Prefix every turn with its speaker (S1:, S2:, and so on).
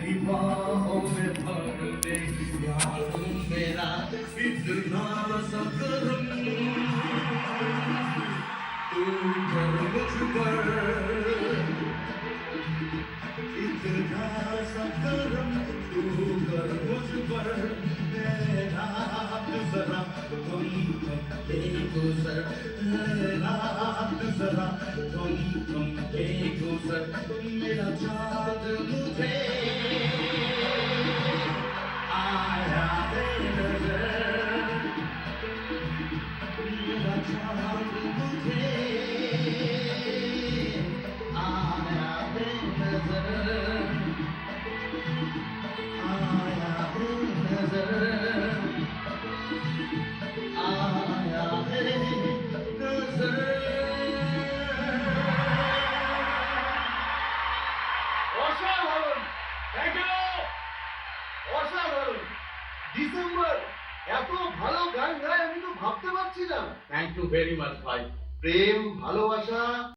S1: तेरी बाहों में भर ले यार मेरा इतना सा करम तू कर मुझ पर इतना सा करम तू कर मुझ पर मेरा जरा तुम के गुजर मेरा जरा तुम के गुजर मेरा चाँद मुझे आया है नजर मेरा चाँद मुझे आया है नजर आया है नजर आया है नजर।
S2: অসাধারণ, থ্যাংক ইউ। অসাধারণ। ডিসেম্বর এত ভালো গান গায় আমি তো ভাবতে পারছি না।
S3: থ্যাংক ইউ ভেরি মাচ ভাই।
S2: প্রেম, ভালোবাসা